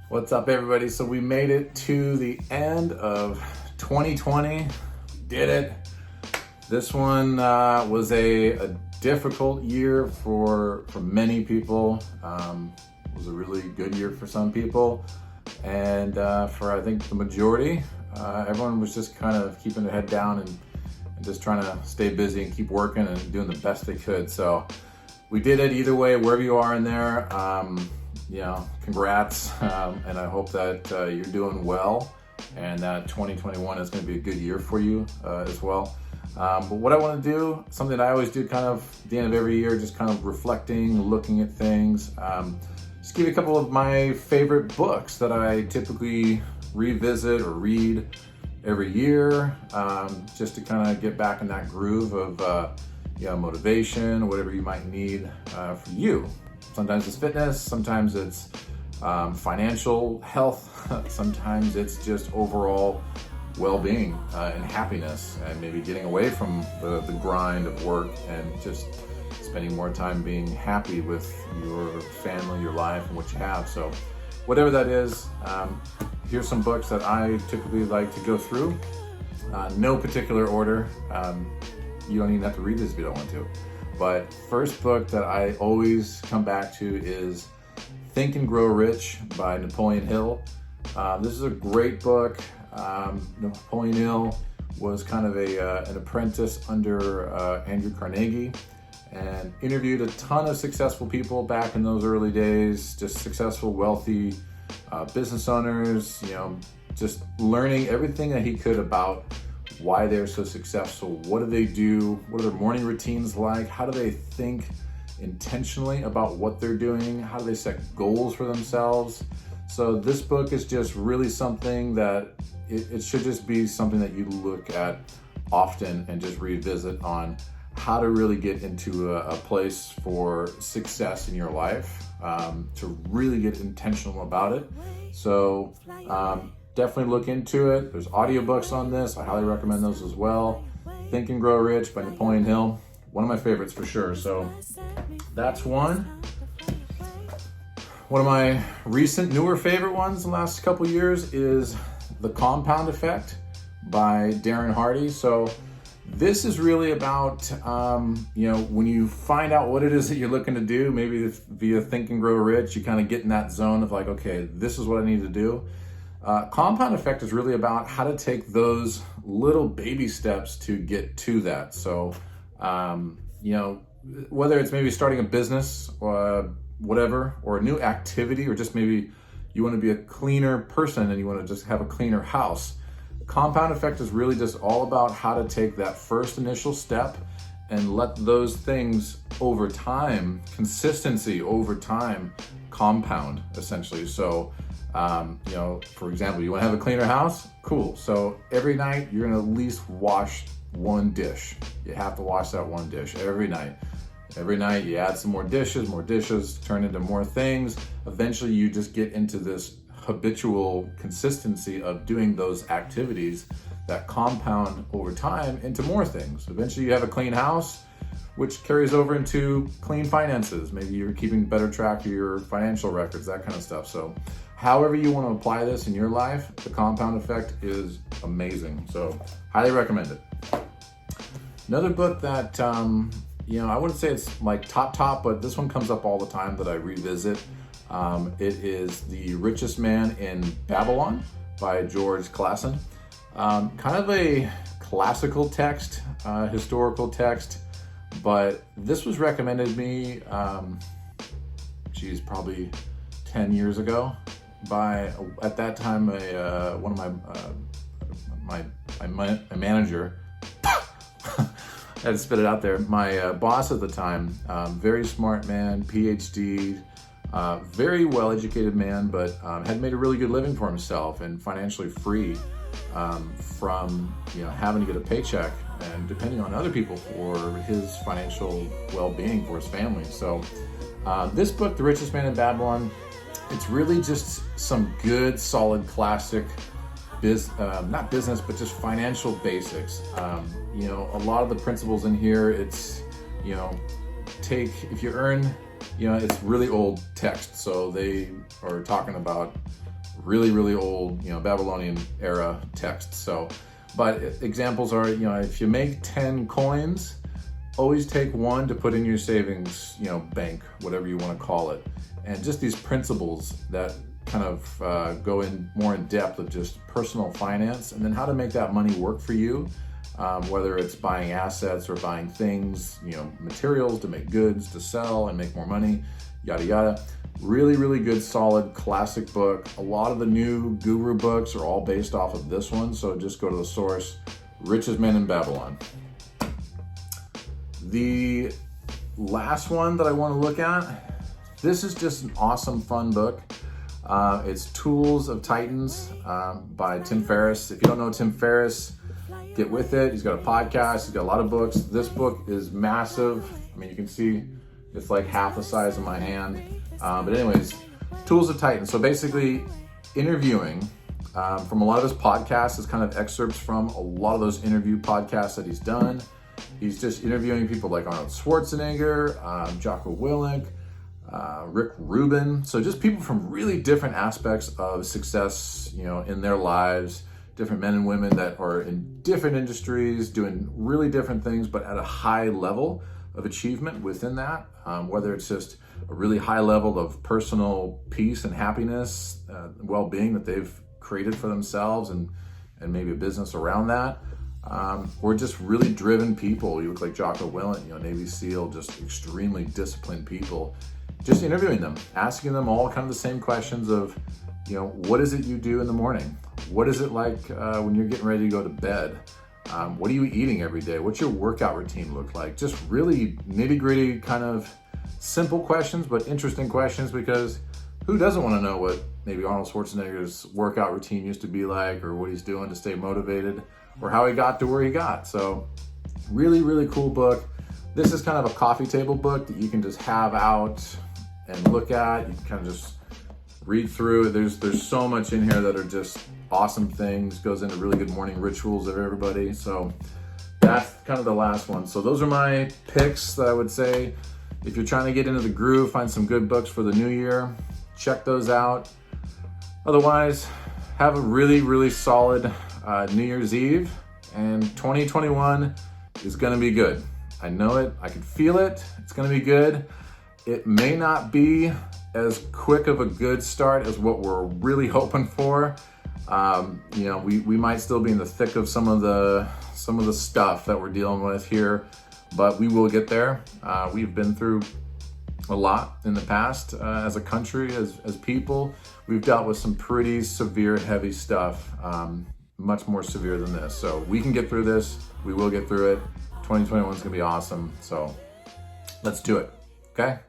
What's up, everybody? So we made it to the end of 2020. We did it. This one was a difficult year for many people. It was a really good year for some people. And for, I think, the majority, everyone was just kind of keeping their head down and just trying to stay busy and keep working and doing the best they could. So we did it either way, wherever you are in there. Congrats, and I hope that you're doing well and that 2021 is going to be a good year for you as well. But what I want to do, something I always do kind of at the end of every year, just kind of reflecting, looking at things. Just give you a couple of my favorite books that I typically revisit or read every year, just to kind of get back in that groove of motivation, whatever you might need for you. Sometimes it's fitness, sometimes it's financial health, sometimes it's just overall well-being and happiness, and maybe getting away from the grind of work and just spending more time being happy with your family, your life, and what you have. So whatever that is, here's some books that I typically like to go through. No particular order. You don't even have to read this if you don't want to. But first book that I always come back to is Think and Grow Rich by Napoleon Hill. This is a great book. Napoleon Hill was kind of an apprentice under Andrew Carnegie and interviewed a ton of successful people back in those early days, just successful, wealthy business owners, just learning everything that he could about why they're so successful. What do they do? What are their morning routines like? How do they think intentionally about what they're doing? How do they set goals for themselves? So this book is just really something that it should just be something that you look at often and just revisit on how to really get into a place for success in your life, to really get intentional about it. So definitely look into it. There's audiobooks on this. I highly recommend those as well. Think and Grow Rich by Napoleon Hill. One of my favorites for sure. So that's one. One of my recent, newer favorite ones in the last couple years is The Compound Effect by Darren Hardy. So this is really about, when you find out what it is that you're looking to do, maybe via Think and Grow Rich, you kind of get in that zone of like, okay, this is what I need to do. Compound Effect is really about how to take those little baby steps to get to that. So, whether it's maybe starting a business or whatever, or a new activity, or just maybe you want to be a cleaner person and you want to just have a cleaner house. Compound Effect is really just all about how to take that first initial step and let those things over time, consistency over time, compound essentially. So, for example, you want to have a cleaner house? Cool. So every night you're going to at least wash one dish. You have to wash that one dish every night. Every night you add some more dishes turn into more things. Eventually you just get into this habitual consistency of doing those activities that compound over time into more things. Eventually you have a clean house, which carries over into clean finances. Maybe you're keeping better track of your financial records, that kind of stuff. So however you want to apply this in your life, the Compound Effect is amazing. So highly recommend it. Another book that, I wouldn't say it's like top, but this one comes up all the time that I revisit. It is The Richest Man in Babylon by George Clason. Kind of a classical text, historical text, but this was recommended to me, probably 10 years ago by, at that time, one of my manager. I had to spit it out there. My boss at the time, very smart man, PhD, very well-educated man, but had made a really good living for himself and financially free from having to get a paycheck and depending on other people for his financial well-being for his family. So this book, The Richest Man in Babylon, it's really just some good, solid, classic not business, but just financial basics. A lot of the principles in here, it's, if you earn, it's really old text. So they are talking about really, really old, Babylonian era text. So, but examples are, if you make 10 coins, always take one to put in your savings, bank, whatever you want to call it. And just these principles that kind of go in more in depth of just personal finance, and then how to make that money work for you, whether it's buying assets or buying things, materials to make goods, to sell and make more money, yada, yada. Really, really good, solid, classic book. A lot of the new guru books are all based off of this one. So just go to the source, Richest Man in Babylon. The last one that I want to look at, this is just an awesome, fun book. It's Tools of Titans by Tim Ferriss. If you don't know Tim Ferriss, get with it. He's got a podcast. He's got a lot of books. This book is massive. I mean, you can see it's like half the size of my hand. But anyways, Tools of Titans. So basically, interviewing from a lot of his podcasts is kind of excerpts from a lot of those interview podcasts that he's done. He's just interviewing people like Arnold Schwarzenegger, Jocko Willink, Rick Rubin. So just people from really different aspects of success, in their lives, different men and women that are in different industries, doing really different things, but at a high level of achievement within that, whether it's just a really high level of personal peace and happiness, well-being that they've created for themselves, and maybe a business around that. Or just really driven people. You look like Jocko Willink, Navy SEAL, just extremely disciplined people. Just interviewing them, asking them all kind of the same questions of, what is it you do in the morning? What is it like when you're getting ready to go to bed? What are you eating every day? What's your workout routine look like? Just really nitty-gritty, kind of simple questions, but interesting questions, because who doesn't want to know what maybe Arnold Schwarzenegger's workout routine used to be like, or what he's doing to stay motivated, or how he got to where he got. So really, really cool book. This is kind of a coffee table book that you can just have out and look at. You can kind of just read through. There's so much in here that are just awesome things. Goes into really good morning rituals of everybody. So that's kind of the last one. So those are my picks that I would say, if you're trying to get into the groove, find some good books for the new year, check those out. Otherwise, have a really, really solid New Year's Eve, and 2021 is gonna be good. I know it, I can feel it, it's gonna be good. It may not be as quick of a good start as what we're really hoping for. We might still be in the thick of some of the stuff that we're dealing with here, but we will get there. We've been through a lot in the past as a country, as people. We've dealt with some pretty severe, heavy stuff, much more severe than this. So we can get through this. We will get through it. 2021 is gonna be awesome. So let's do it, okay?